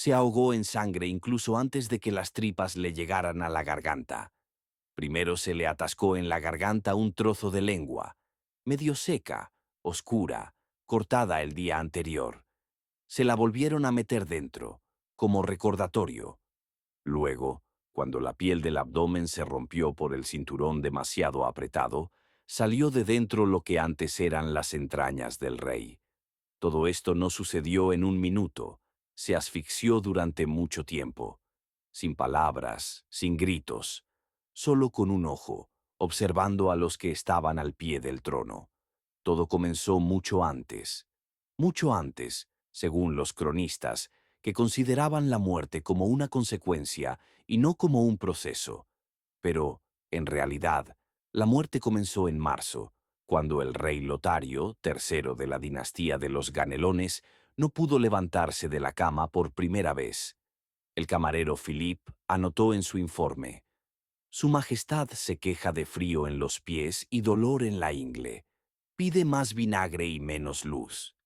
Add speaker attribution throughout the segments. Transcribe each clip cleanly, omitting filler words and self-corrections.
Speaker 1: Se ahogó en sangre incluso antes de que las tripas le llegaran a la garganta. Primero se le atascó en la garganta un trozo de lengua, medio seca, oscura, cortada el día anterior. Se la volvieron a meter dentro, como recordatorio. Luego, cuando la piel del abdomen se rompió por el cinturón demasiado apretado, salió de dentro lo que antes eran las entrañas del rey. Todo esto no sucedió en un minuto, se asfixió durante mucho tiempo, sin palabras, sin gritos, solo con un ojo, observando a los que estaban al pie del trono. Todo comenzó mucho antes, según los cronistas, que consideraban la muerte como una consecuencia y no como un proceso. Pero, en realidad, la muerte comenzó en marzo, cuando el rey Lotario, tercero de la dinastía de los Ganelones, no pudo levantarse de la cama por primera vez. El camarero Philippe anotó en su informe: Su Majestad se queja de frío en los pies y dolor en la ingle. Pide más vinagre y menos luz.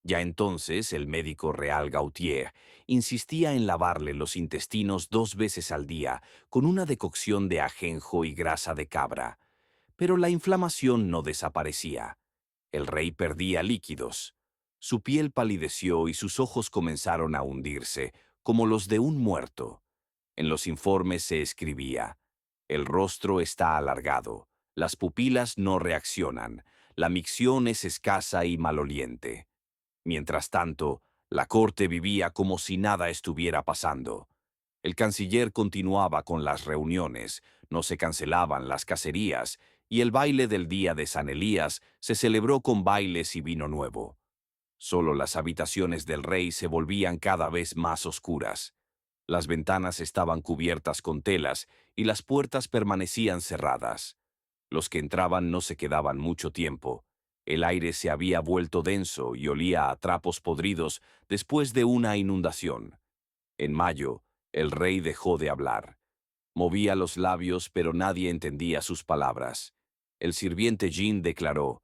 Speaker 1: Ya entonces el médico real Gautier insistía en lavarle los intestinos 2 veces al día con una decocción de ajenjo y grasa de cabra. Pero la inflamación no desaparecía. El rey perdía líquidos. Su piel palideció y sus ojos comenzaron a hundirse, como los de un muerto. En los informes se escribía: el rostro está alargado, las pupilas no reaccionan, la micción es escasa y maloliente. Mientras tanto, la corte vivía como si nada estuviera pasando. El canciller continuaba con las reuniones, no se cancelaban las cacerías, y el baile del día de San Elías se celebró con bailes y vino nuevo. Solo las habitaciones del rey se volvían cada vez más oscuras. Las ventanas estaban cubiertas con telas y las puertas permanecían cerradas. Los que entraban no se quedaban mucho tiempo. El aire se había vuelto denso y olía a trapos podridos después de una inundación. En mayo, el rey dejó de hablar. Movía los labios, pero nadie entendía sus palabras. El sirviente Jean declaró: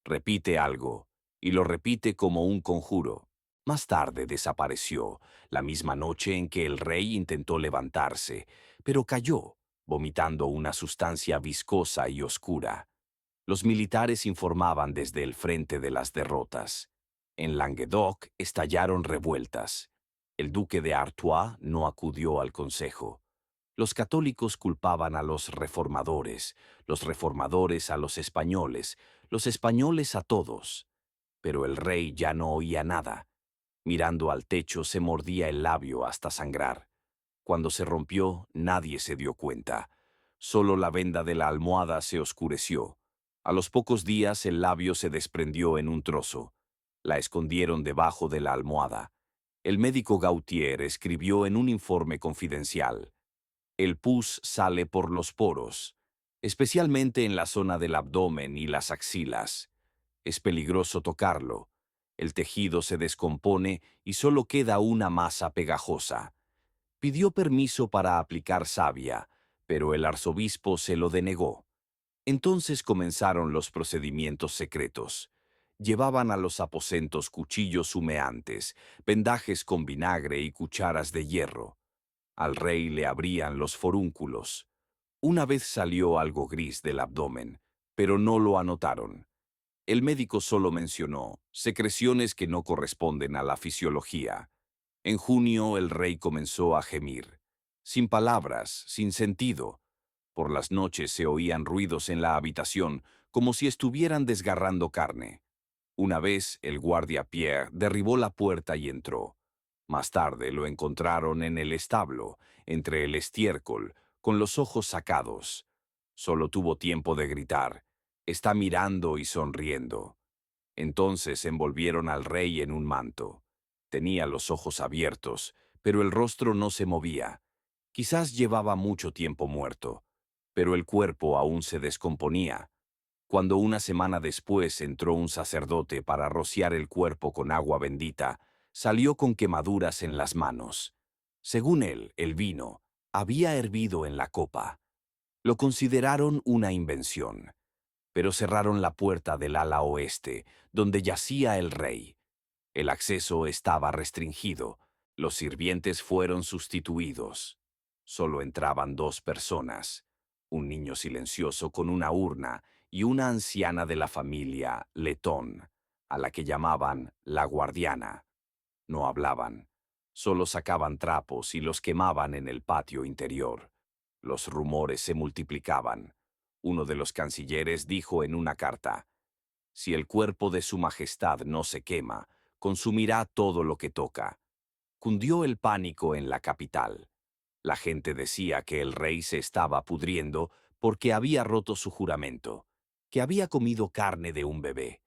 Speaker 1: repite algo, y lo repite como un conjuro. Más tarde desapareció, la misma noche en que el rey intentó levantarse, pero cayó, vomitando una sustancia viscosa y oscura. Los militares informaban desde el frente de las derrotas. En Languedoc estallaron revueltas. El duque de Artois no acudió al consejo. Los católicos culpaban a los reformadores a los españoles a todos. Pero el rey ya no oía nada. Mirando al techo se mordía el labio hasta sangrar. Cuando se rompió, nadie se dio cuenta. Solo la venda de la almohada se oscureció. A los pocos días el labio se desprendió en un trozo. La escondieron debajo de la almohada. El médico Gautier escribió en un informe confidencial: el pus sale por los poros, especialmente en la zona del abdomen y las axilas. Es peligroso tocarlo. El tejido se descompone y solo queda una masa pegajosa. Pidió permiso para aplicar savia, pero el arzobispo se lo denegó. Entonces comenzaron los procedimientos secretos. Llevaban a los aposentos cuchillos humeantes, vendajes con vinagre y cucharas de hierro. Al rey le abrían los forúnculos. Una vez salió algo gris del abdomen, pero no lo anotaron. El médico solo mencionó secreciones que no corresponden a la fisiología. En junio el rey comenzó a gemir. Sin palabras, sin sentido. Por las noches se oían ruidos en la habitación, como si estuvieran desgarrando carne. Una vez el guardia Pierre derribó la puerta y entró. Más tarde lo encontraron en el establo, entre el estiércol, con los ojos sacados. Solo tuvo tiempo de gritar: «Está mirando y sonriendo». Entonces envolvieron al rey en un manto. Tenía los ojos abiertos, pero el rostro no se movía. Quizás llevaba mucho tiempo muerto, pero el cuerpo aún se descomponía. Cuando una semana después entró un sacerdote para rociar el cuerpo con agua bendita, salió con quemaduras en las manos. Según él, el vino había hervido en la copa. Lo consideraron una invención, pero cerraron la puerta del ala oeste, donde yacía el rey. El acceso estaba restringido. Los sirvientes fueron sustituidos. Solo entraban 2 personas, un niño silencioso con una urna y una anciana de la familia, Letón, a la que llamaban la guardiana. No hablaban, solo sacaban trapos y los quemaban en el patio interior. Los rumores se multiplicaban. Uno de los cancilleres dijo en una carta: «Si el cuerpo de su majestad no se quema, consumirá todo lo que toca». Cundió el pánico en la capital. La gente decía que el rey se estaba pudriendo porque había roto su juramento, que había comido carne de un bebé,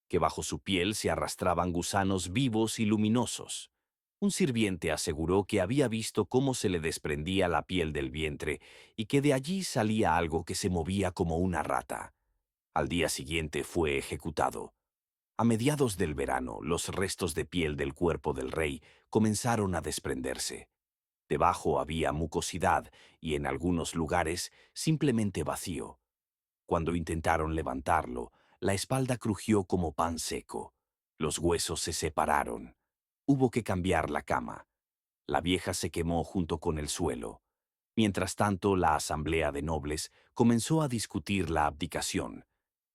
Speaker 1: que bajo su piel se arrastraban gusanos vivos y luminosos. Un sirviente aseguró que había visto cómo se le desprendía la piel del vientre y que de allí salía algo que se movía como una rata. Al día siguiente fue ejecutado. A mediados del verano, los restos de piel del cuerpo del rey comenzaron a desprenderse. Debajo había mucosidad y en algunos lugares simplemente vacío. Cuando intentaron levantarlo, la espalda crujió como pan seco. Los huesos se separaron. Hubo que cambiar la cama. La vieja se quemó junto con el suelo. Mientras tanto, la asamblea de nobles comenzó a discutir la abdicación,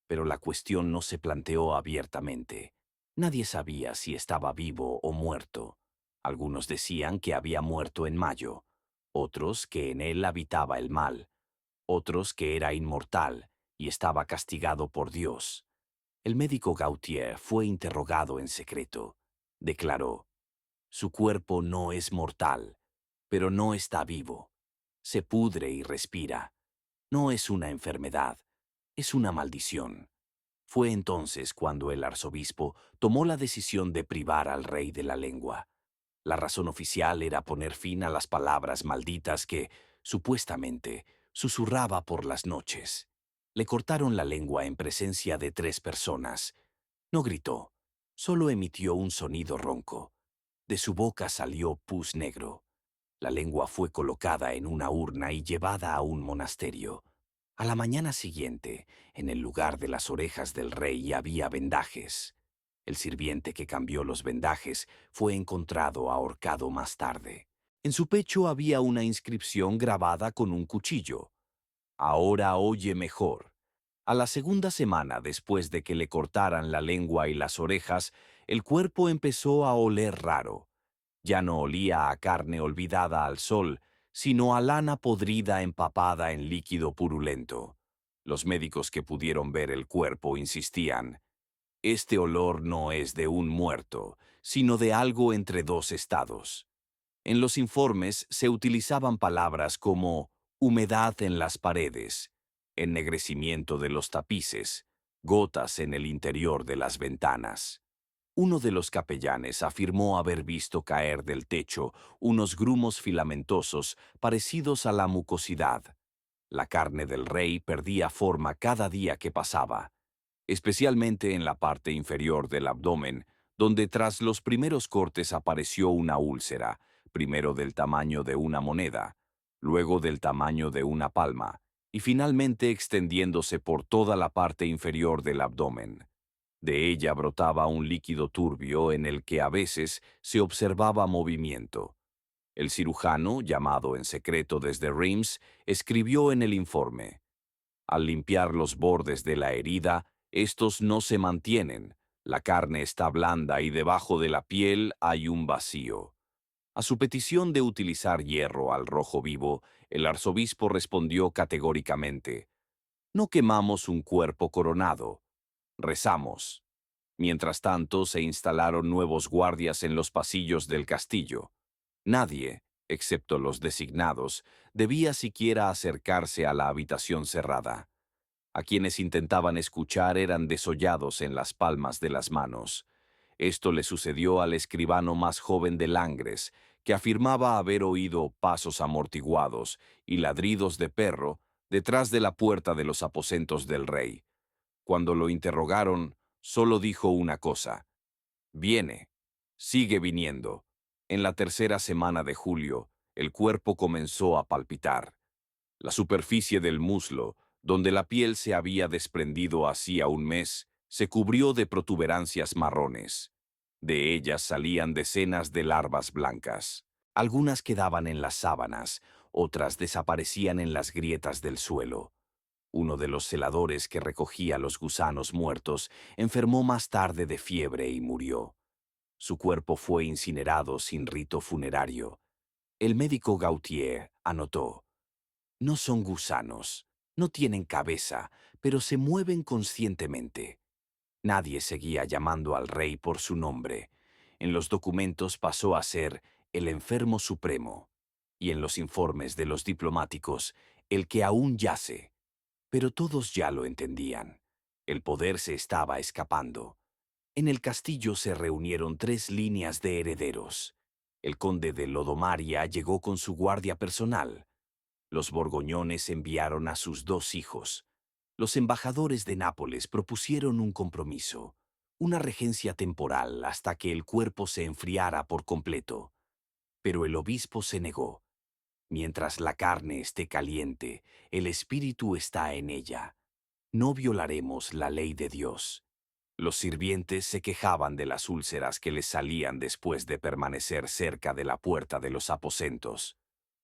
Speaker 1: pero la cuestión no se planteó abiertamente. Nadie sabía si estaba vivo o muerto. Algunos decían que había muerto en mayo, otros que en él habitaba el mal, otros que era inmortal y estaba castigado por Dios. El médico Gautier fue interrogado en secreto. Declaró: «Su cuerpo no es mortal, pero no está vivo. Se pudre y respira. No es una enfermedad, es una maldición». Fue entonces cuando el arzobispo tomó la decisión de privar al rey de la lengua. La razón oficial era poner fin a las palabras malditas que, supuestamente, susurraba por las noches. Le cortaron la lengua en presencia de 3 personas. No gritó, solo emitió un sonido ronco. De su boca salió pus negro. La lengua fue colocada en una urna y llevada a un monasterio. A la mañana siguiente, en el lugar de las orejas del rey había vendajes. El sirviente que cambió los vendajes fue encontrado ahorcado más tarde. En su pecho había una inscripción grabada con un cuchillo: «Ahora oye mejor». A la segunda semana después de que le cortaran la lengua y las orejas, el cuerpo empezó a oler raro. Ya no olía a carne olvidada al sol, sino a lana podrida empapada en líquido purulento. Los médicos que pudieron ver el cuerpo insistían: «Este olor no es de un muerto, sino de algo entre 2 estados». En los informes se utilizaban palabras como humedad en las paredes, ennegrecimiento de los tapices, gotas en el interior de las ventanas. Uno de los capellanes afirmó haber visto caer del techo unos grumos filamentosos parecidos a la mucosidad. La carne del rey perdía forma cada día que pasaba, especialmente en la parte inferior del abdomen, donde tras los primeros cortes apareció una úlcera, primero del tamaño de una moneda, luego del tamaño de una palma, y finalmente extendiéndose por toda la parte inferior del abdomen. De ella brotaba un líquido turbio en el que a veces se observaba movimiento. El cirujano, llamado en secreto desde Reims, escribió en el informe: «Al limpiar los bordes de la herida, estos no se mantienen. La carne está blanda y debajo de la piel hay un vacío». A su petición de utilizar hierro al rojo vivo, el arzobispo respondió categóricamente: «No quemamos un cuerpo coronado, rezamos». Mientras tanto, se instalaron nuevos guardias en los pasillos del castillo. Nadie, excepto los designados, debía siquiera acercarse a la habitación cerrada. A quienes intentaban escuchar eran desollados en las palmas de las manos. Esto le sucedió al escribano más joven de Langres, que afirmaba haber oído pasos amortiguados y ladridos de perro detrás de la puerta de los aposentos del rey. Cuando lo interrogaron, solo dijo una cosa: «Viene, sigue viniendo». En la tercera semana de julio, el cuerpo comenzó a palpitar. La superficie del muslo, donde la piel se había desprendido hacía un mes, se cubrió de protuberancias marrones. De ellas salían decenas de larvas blancas. Algunas quedaban en las sábanas, otras desaparecían en las grietas del suelo. Uno de los celadores que recogía los gusanos muertos enfermó más tarde de fiebre y murió. Su cuerpo fue incinerado sin rito funerario. El médico Gautier anotó: no son gusanos, no tienen cabeza, pero se mueven conscientemente. Nadie seguía llamando al rey por su nombre. En los documentos pasó a ser el enfermo supremo, y en los informes de los diplomáticos, el que aún yace. Pero todos ya lo entendían. El poder se estaba escapando. En el castillo se reunieron 3 líneas de herederos. El conde de Lodomaria llegó con su guardia personal. Los borgoñones enviaron a sus 2 hijos. Los embajadores de Nápoles propusieron un compromiso, una regencia temporal hasta que el cuerpo se enfriara por completo. Pero el obispo se negó. Mientras la carne esté caliente, el espíritu está en ella. No violaremos la ley de Dios. Los sirvientes se quejaban de las úlceras que les salían después de permanecer cerca de la puerta de los aposentos.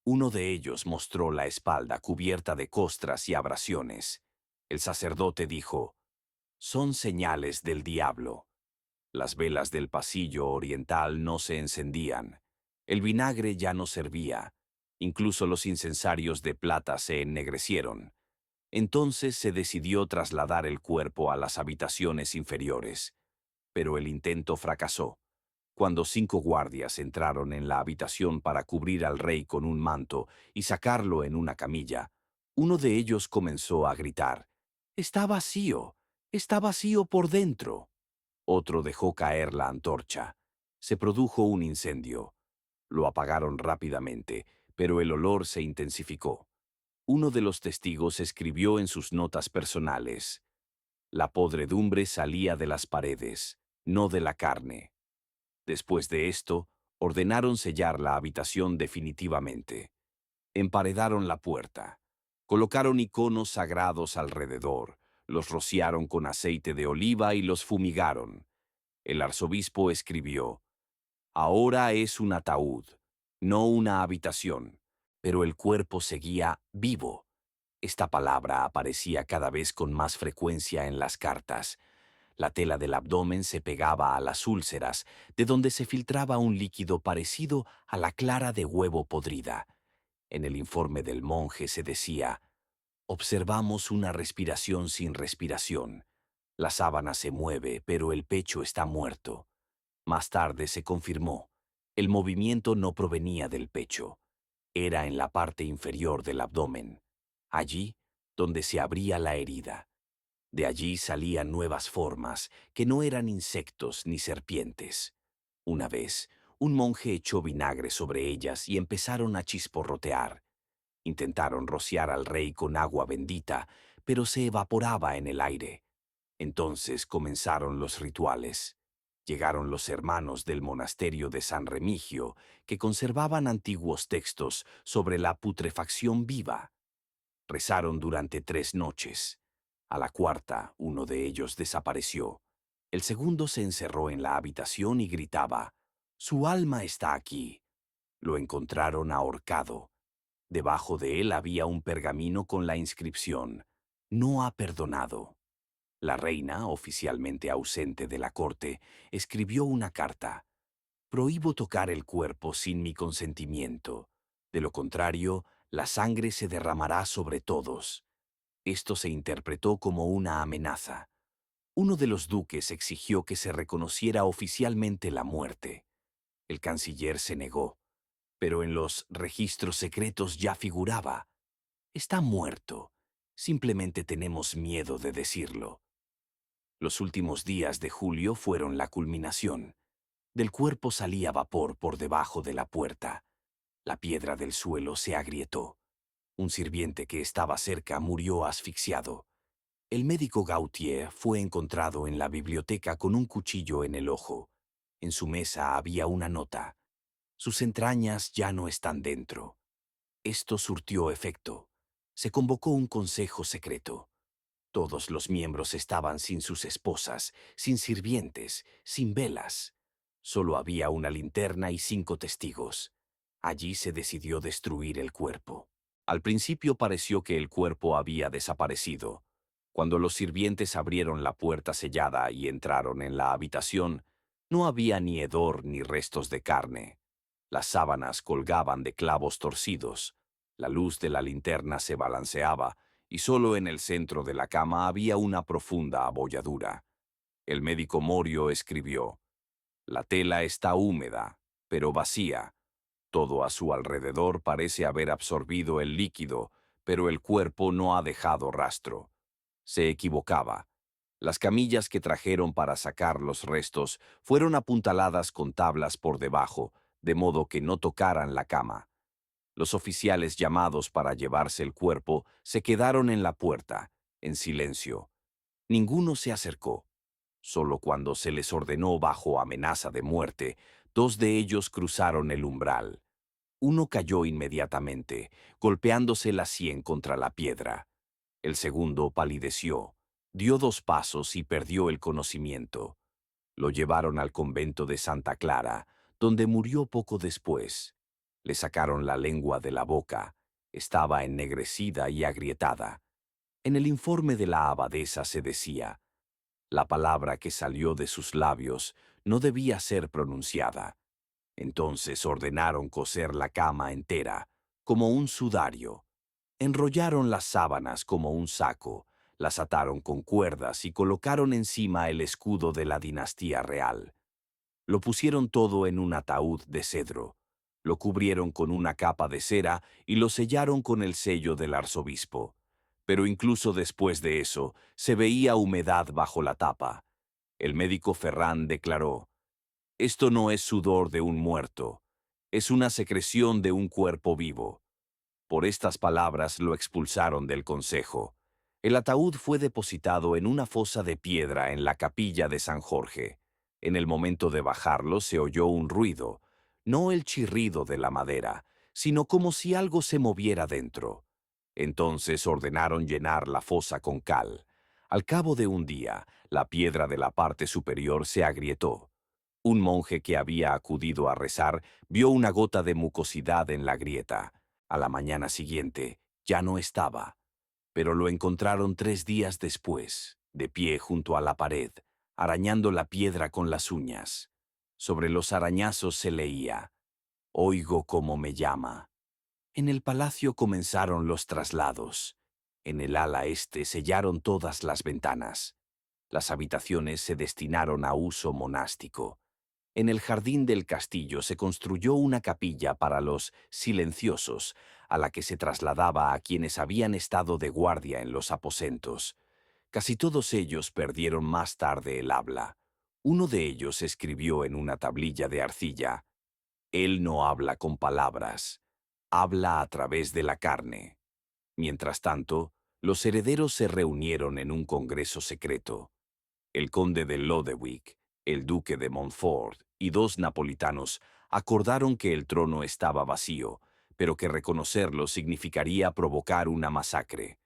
Speaker 1: Uno de ellos mostró la espalda cubierta de costras y abrasiones. El sacerdote dijo: «Son señales del diablo». Las velas del pasillo oriental no se encendían. El vinagre ya no servía. Incluso los incensarios de plata se ennegrecieron. Entonces se decidió trasladar el cuerpo a las habitaciones inferiores. Pero el intento fracasó. Cuando 5 guardias entraron en la habitación para cubrir al rey con un manto y sacarlo en una camilla, uno de ellos comenzó a gritar: «¡Está vacío! ¡Está vacío por dentro!». Otro dejó caer la antorcha. Se produjo un incendio. Lo apagaron rápidamente, pero el olor se intensificó. Uno de los testigos escribió en sus notas personales: «La podredumbre salía de las paredes, no de la carne». Después de esto, ordenaron sellar la habitación definitivamente. Emparedaron la puerta. Colocaron iconos sagrados alrededor, los rociaron con aceite de oliva y los fumigaron. El arzobispo escribió: «Ahora es un ataúd, no una habitación». Pero el cuerpo seguía vivo. Esta palabra aparecía cada vez con más frecuencia en las cartas. La tela del abdomen se pegaba a las úlceras, de donde se filtraba un líquido parecido a la clara de huevo podrida. En el informe del monje se decía: «Observamos una respiración sin respiración. La sábana se mueve, pero el pecho está muerto». Más tarde se confirmó: el movimiento no provenía del pecho. Era en la parte inferior del abdomen, allí donde se abría la herida. De allí salían nuevas formas, que no eran insectos ni serpientes. Una vez, un monje echó vinagre sobre ellas y empezaron a chisporrotear. Intentaron rociar al rey con agua bendita, pero se evaporaba en el aire. Entonces comenzaron los rituales. Llegaron los hermanos del monasterio de San Remigio, que conservaban antiguos textos sobre la putrefacción viva. Rezaron durante 3 noches. A la cuarta, uno de ellos desapareció. El segundo se encerró en la habitación y gritaba: «Su alma está aquí». Lo encontraron ahorcado. Debajo de él había un pergamino con la inscripción: «No ha perdonado». La reina, oficialmente ausente de la corte, escribió una carta: «Prohíbo tocar el cuerpo sin mi consentimiento. De lo contrario, la sangre se derramará sobre todos». Esto se interpretó como una amenaza. Uno de los duques exigió que se reconociera oficialmente la muerte. El canciller se negó, pero en los registros secretos ya figuraba: «Está muerto. Simplemente tenemos miedo de decirlo». Los últimos días de julio fueron la culminación. Del cuerpo salía vapor por debajo de la puerta. La piedra del suelo se agrietó. Un sirviente que estaba cerca murió asfixiado. El médico Gautier fue encontrado en la biblioteca con un cuchillo en el ojo. En su mesa había una nota: «Sus entrañas ya no están dentro». Esto surtió efecto. Se convocó un consejo secreto. Todos los miembros estaban sin sus esposas, sin sirvientes, sin velas. Solo había una linterna y 5 testigos. Allí se decidió destruir el cuerpo. Al principio pareció que el cuerpo había desaparecido. Cuando los sirvientes abrieron la puerta sellada y entraron en la habitación, no había ni hedor ni restos de carne. Las sábanas colgaban de clavos torcidos. La luz de la linterna se balanceaba y solo en el centro de la cama había una profunda abolladura. El médico Morio escribió: la tela está húmeda, pero vacía. Todo a su alrededor parece haber absorbido el líquido, pero el cuerpo no ha dejado rastro. Se equivocaba. Las camillas que trajeron para sacar los restos fueron apuntaladas con tablas por debajo, de modo que no tocaran la cama. Los oficiales llamados para llevarse el cuerpo se quedaron en la puerta, en silencio. Ninguno se acercó. Solo cuando se les ordenó bajo amenaza de muerte, 2 de ellos cruzaron el umbral. Uno cayó inmediatamente, golpeándose la sien contra la piedra. El segundo palideció, dio 2 pasos y perdió el conocimiento. Lo llevaron al convento de Santa Clara, donde murió poco después. Le sacaron la lengua de la boca. Estaba ennegrecida y agrietada. En el informe de la abadesa se decía: la palabra que salió de sus labios no debía ser pronunciada. Entonces ordenaron coser la cama entera, como un sudario. Enrollaron las sábanas como un saco, las ataron con cuerdas y colocaron encima el escudo de la dinastía real. Lo pusieron todo en un ataúd de cedro. Lo cubrieron con una capa de cera y lo sellaron con el sello del arzobispo. Pero incluso después de eso, se veía humedad bajo la tapa. El médico Ferrán declaró: esto no es sudor de un muerto, es una secreción de un cuerpo vivo. Por estas palabras lo expulsaron del consejo. El ataúd fue depositado en una fosa de piedra en la capilla de San Jorge. En el momento de bajarlo se oyó un ruido, no el chirrido de la madera, sino como si algo se moviera dentro. Entonces ordenaron llenar la fosa con cal. Al cabo de un día, la piedra de la parte superior se agrietó. Un monje que había acudido a rezar vio una gota de mucosidad en la grieta. A la mañana siguiente ya no estaba, pero lo encontraron 3 días después, de pie junto a la pared, arañando la piedra con las uñas. Sobre los arañazos se leía: oigo cómo me llama. En el palacio comenzaron los traslados. En el ala este sellaron todas las ventanas. Las habitaciones se destinaron a uso monástico. En el jardín del castillo se construyó una capilla para los silenciosos, a la que se trasladaba a quienes habían estado de guardia en los aposentos. Casi todos ellos perdieron más tarde el habla. Uno de ellos escribió en una tablilla de arcilla: él no habla con palabras, habla a través de la carne. Mientras tanto, los herederos se reunieron en un congreso secreto. El conde de Lodewick, el duque de Montfort y 2 napolitanos acordaron que el trono estaba vacío, pero que reconocerlo significaría provocar una masacre.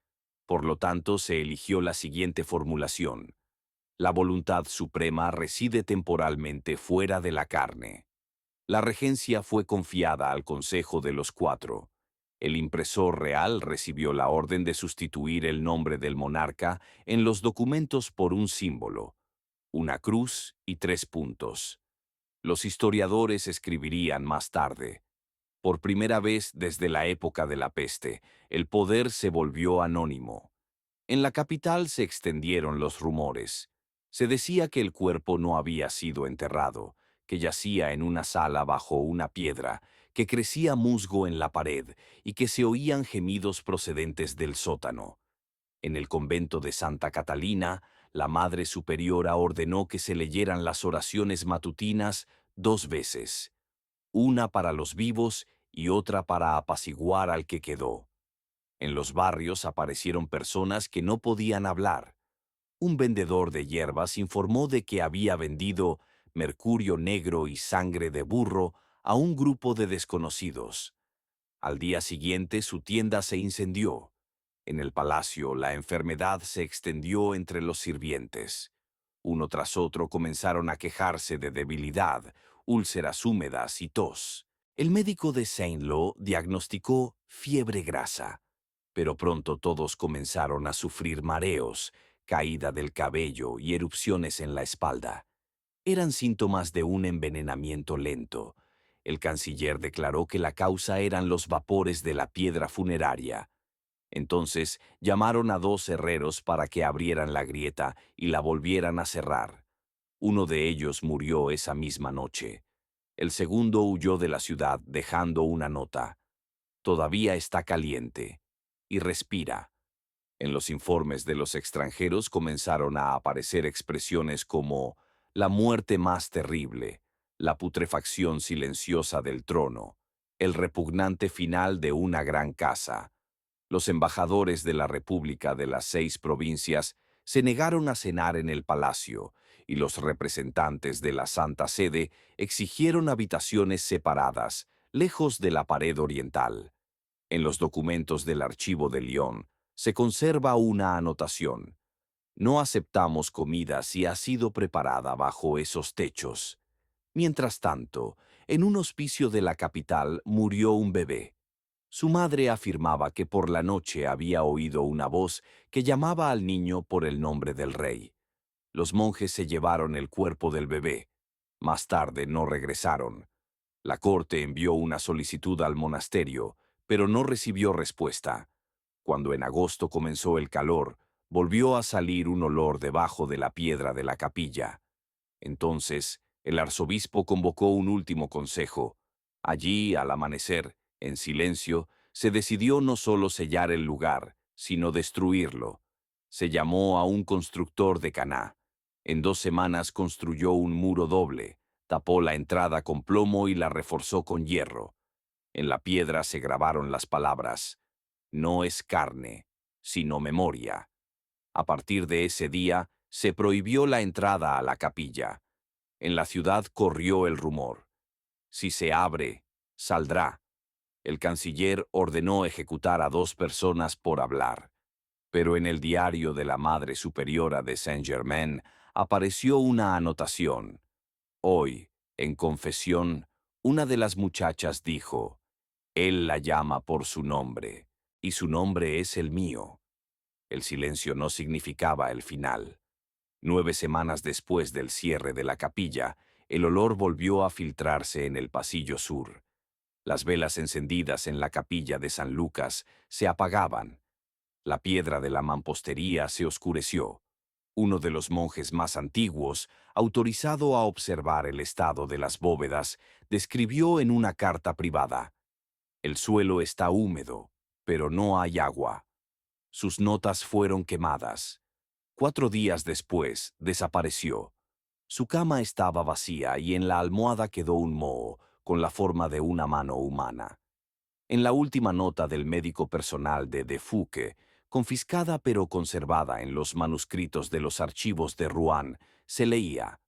Speaker 1: Por lo tanto, se eligió la siguiente formulación: la voluntad suprema reside temporalmente fuera de la carne. La regencia fue confiada al Consejo de los 4. El impresor real recibió la orden de sustituir el nombre del monarca en los documentos por un símbolo, una cruz y 3 puntos. Los historiadores escribirían más tarde: por primera vez desde la época de la peste, el poder se volvió anónimo. En la capital se extendieron los rumores. Se decía que el cuerpo no había sido enterrado, que yacía en una sala bajo una piedra, que crecía musgo en la pared y que se oían gemidos procedentes del sótano. En el convento de Santa Catalina, la Madre Superiora ordenó que se leyeran las oraciones matutinas 2 veces, una para los vivos y otra para apaciguar al que quedó. En los barrios aparecieron personas que no podían hablar. Un vendedor de hierbas informó de que había vendido mercurio negro y sangre de burro a un grupo de desconocidos. Al día siguiente su tienda se incendió. En el palacio la enfermedad se extendió entre los sirvientes. Uno tras otro comenzaron a quejarse de debilidad, úlceras húmedas y tos. El médico de Saint-Lô diagnosticó fiebre grasa, pero pronto todos comenzaron a sufrir mareos, caída del cabello y erupciones en la espalda. Eran síntomas de un envenenamiento lento. El canciller declaró que la causa eran los vapores de la piedra funeraria. Entonces llamaron a 2 herreros para que abrieran la grieta y la volvieran a cerrar. Uno de ellos murió esa misma noche. El segundo huyó de la ciudad dejando una nota. Todavía está caliente. Y respira. En los informes de los extranjeros comenzaron a aparecer expresiones como la muerte más terrible, la putrefacción silenciosa del trono, el repugnante final de una gran casa. Los embajadores de la República de las 6 provincias se negaron a cenar en el palacio y los representantes de la Santa Sede exigieron habitaciones separadas, lejos de la pared oriental. En los documentos del archivo de Lyon se conserva una anotación. No aceptamos comida si ha sido preparada bajo esos techos. Mientras tanto, en un hospicio de la capital murió un bebé. Su madre afirmaba que por la noche había oído una voz que llamaba al niño por el nombre del rey. Los monjes se llevaron el cuerpo del bebé. Más tarde no regresaron. La corte envió una solicitud al monasterio, pero no recibió respuesta. Cuando en agosto comenzó el calor, volvió a salir un olor debajo de la piedra de la capilla. Entonces, el arzobispo convocó un último consejo. Allí, al amanecer, en silencio, se decidió no solo sellar el lugar, sino destruirlo. Se llamó a un constructor de Caná. En 2 semanas construyó un muro doble, tapó la entrada con plomo y la reforzó con hierro. En la piedra se grabaron las palabras: no es carne, sino memoria. A partir de ese día, se prohibió la entrada a la capilla. En la ciudad corrió el rumor: si se abre, saldrá. El canciller ordenó ejecutar a 2 personas por hablar. Pero en el diario de la Madre Superiora de Saint-Germain apareció una anotación. Hoy, en confesión, una de las muchachas dijo: él la llama por su nombre, y su nombre es el mío. El silencio no significaba el final. 9 semanas después del cierre de la capilla, el olor volvió a filtrarse en el pasillo sur. Las velas encendidas en la capilla de San Lucas se apagaban. La piedra de la mampostería se oscureció. Uno de los monjes más antiguos, autorizado a observar el estado de las bóvedas, describió en una carta privada: el suelo está húmedo, pero no hay agua. Sus notas fueron quemadas. 4 días después, desapareció. Su cama estaba vacía y en la almohada quedó un moho, con la forma de una mano humana. En la última nota del médico personal de Fouque, confiscada pero conservada en los manuscritos de los archivos de Rouen, se leía: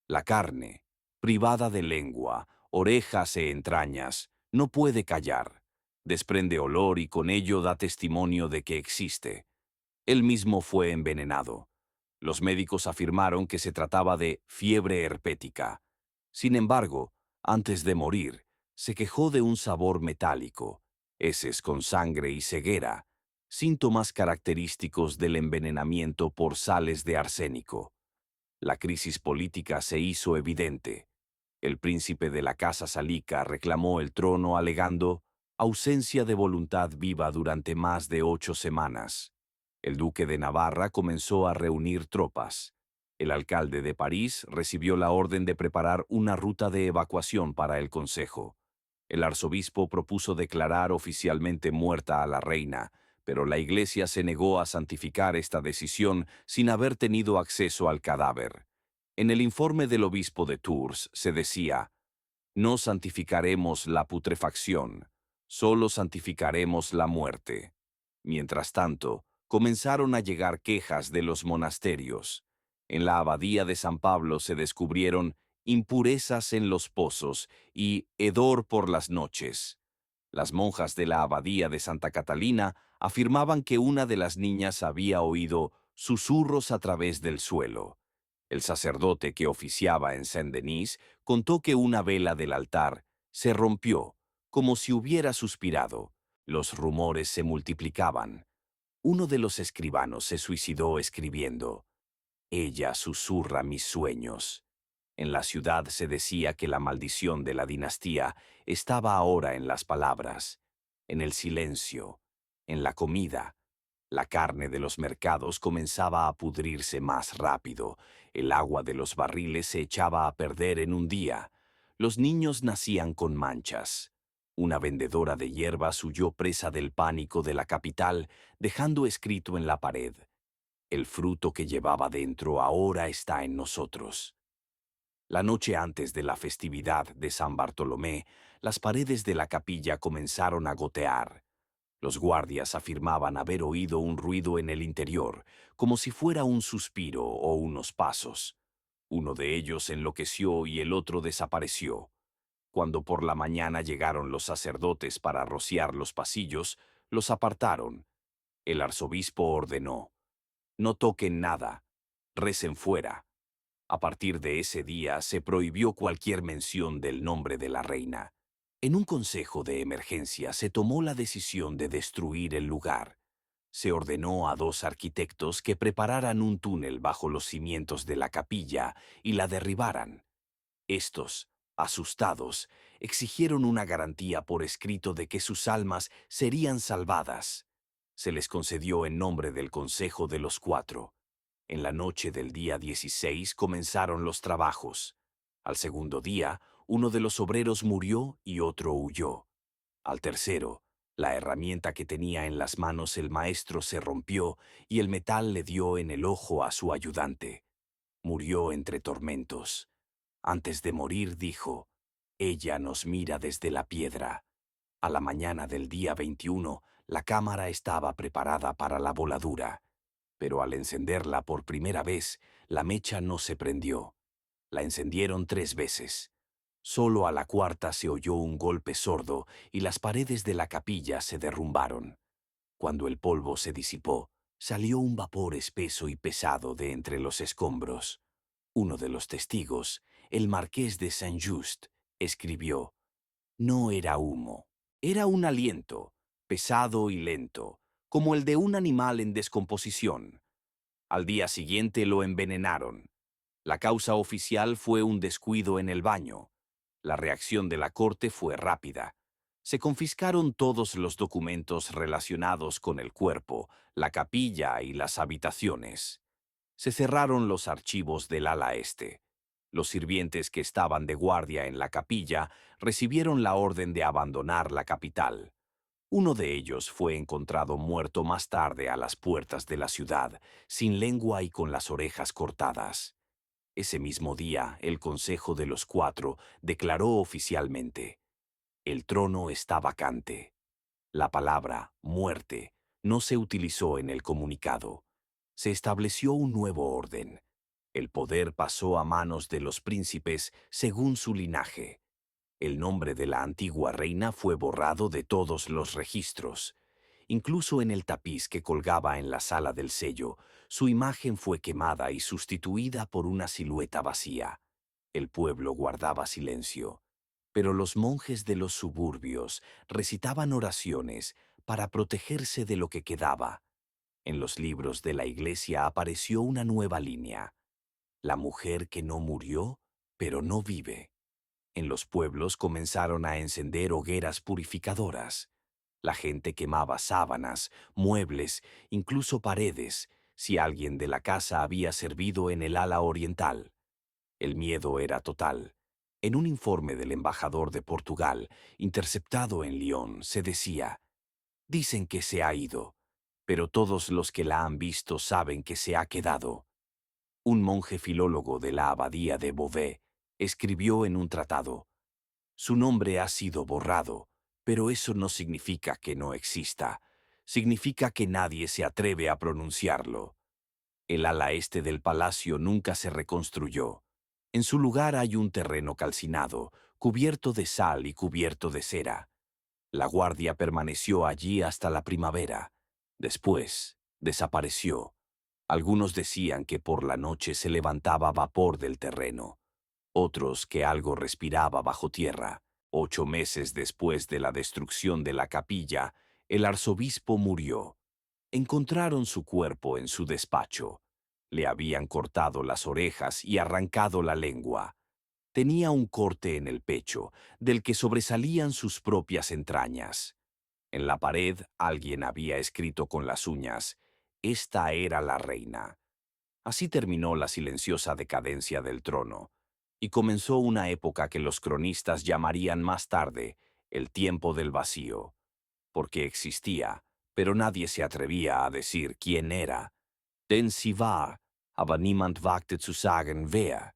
Speaker 1: la carne, privada de lengua, orejas e entrañas, no puede callar. Desprende olor y con ello da testimonio de que existe. Él mismo fue envenenado. Los médicos afirmaron que se trataba de fiebre herpética. Sin embargo, antes de morir, se quejó de un sabor metálico, heces con sangre y ceguera, síntomas característicos del envenenamiento por sales de arsénico. La crisis política se hizo evidente. El príncipe de la Casa Salica reclamó el trono alegando ausencia de voluntad viva durante más de 8 semanas. El duque de Navarra comenzó a reunir tropas. El alcalde de París recibió la orden de preparar una ruta de evacuación para el consejo. El arzobispo propuso declarar oficialmente muerta a la reina, pero la Iglesia se negó a santificar esta decisión sin haber tenido acceso al cadáver. En el informe del obispo de Tours se decía: no santificaremos la putrefacción, solo santificaremos la muerte. Mientras tanto, comenzaron a llegar quejas de los monasterios. En la abadía de San Pablo se descubrieron impurezas en los pozos y hedor por las noches. Las monjas de la abadía de Santa Catalina afirmaban que una de las niñas había oído susurros a través del suelo. El sacerdote que oficiaba en Saint-Denis contó que una vela del altar se rompió, como si hubiera suspirado. Los rumores se multiplicaban. Uno de los escribanos se suicidó escribiendo: «Ella susurra mis sueños». En la ciudad se decía que la maldición de la dinastía estaba ahora en las palabras, en el silencio, en la comida. La carne de los mercados comenzaba a pudrirse más rápido, el agua de los barriles se echaba a perder en un día, los niños nacían con manchas. Una vendedora de hierbas huyó presa del pánico de la capital, dejando escrito en la pared: «El fruto que llevaba dentro ahora está en nosotros». La noche antes de la festividad de San Bartolomé, las paredes de la capilla comenzaron a gotear. Los guardias afirmaban haber oído un ruido en el interior, como si fuera un suspiro o unos pasos. Uno de ellos enloqueció y el otro desapareció. Cuando por la mañana llegaron los sacerdotes para rociar los pasillos, los apartaron. El arzobispo ordenó: «No toquen nada, recen fuera». A partir de ese día se prohibió cualquier mención del nombre de la reina. En un consejo de emergencia se tomó la decisión de destruir el lugar. Se ordenó a 2 arquitectos que prepararan un túnel bajo los cimientos de la capilla y la derribaran. Estos, asustados, exigieron una garantía por escrito de que sus almas serían salvadas. Se les concedió en nombre del Consejo de los Cuatro. En la noche del día 16 comenzaron los trabajos. Al segundo día, uno de los obreros murió y otro huyó. Al tercero, la herramienta que tenía en las manos el maestro se rompió y el metal le dio en el ojo a su ayudante. Murió entre tormentos. Antes de morir dijo: «Ella nos mira desde la piedra». A la mañana del día 21, la cámara estaba preparada para la voladura, pero al encenderla por primera vez, la mecha no se prendió. La encendieron 3 veces. Solo a la cuarta se oyó un golpe sordo y las paredes de la capilla se derrumbaron. Cuando el polvo se disipó, salió un vapor espeso y pesado de entre los escombros. Uno de los testigos, el marqués de Saint-Just, escribió: «No era humo, era un aliento, pesado y lento, como el de un animal en descomposición». Al día siguiente lo envenenaron. La causa oficial fue un descuido en el baño. La reacción de la corte fue rápida. Se confiscaron todos los documentos relacionados con el cuerpo, la capilla y las habitaciones. Se cerraron los archivos del ala este. Los sirvientes que estaban de guardia en la capilla recibieron la orden de abandonar la capital. Uno de ellos fue encontrado muerto más tarde a las puertas de la ciudad, sin lengua y con las orejas cortadas. Ese mismo día, el Consejo de los Cuatro declaró oficialmente: «El trono está vacante». La palabra «muerte» no se utilizó en el comunicado. Se estableció un nuevo orden. El poder pasó a manos de los príncipes según su linaje. El nombre de la antigua reina fue borrado de todos los registros. Incluso en el tapiz que colgaba en la sala del sello, su imagen fue quemada y sustituida por una silueta vacía. El pueblo guardaba silencio, pero los monjes de los suburbios recitaban oraciones para protegerse de lo que quedaba. En los libros de la iglesia apareció una nueva línea: «La mujer que no murió, pero no vive». En los pueblos comenzaron a encender hogueras purificadoras. La gente quemaba sábanas, muebles, incluso paredes, si alguien de la casa había servido en el ala oriental. El miedo era total. En un informe del embajador de Portugal, interceptado en Lyon, se decía: «Dicen que se ha ido, pero todos los que la han visto saben que se ha quedado». Un monje filólogo de la abadía de Beauvais escribió en un tratado: «Su nombre ha sido borrado, pero eso no significa que no exista. Significa que nadie se atreve a pronunciarlo». El ala este del palacio nunca se reconstruyó. En su lugar hay un terreno calcinado, cubierto de sal y cubierto de cera. La guardia permaneció allí hasta la primavera. Después, desapareció. Algunos decían que por la noche se levantaba vapor del terreno, otros que algo respiraba bajo tierra. 8 meses después de la destrucción de la capilla, el arzobispo murió. Encontraron su cuerpo en su despacho. Le habían cortado las orejas y arrancado la lengua. Tenía un corte en el pecho, del que sobresalían sus propias entrañas. En la pared alguien había escrito con las uñas: «Esta era la reina». Así terminó la silenciosa decadencia del trono, y comenzó una época que los cronistas llamarían más tarde el tiempo del vacío, porque existía, pero nadie se atrevía a decir quién era. Denn sie war, aber niemand wagte zu sagen wer.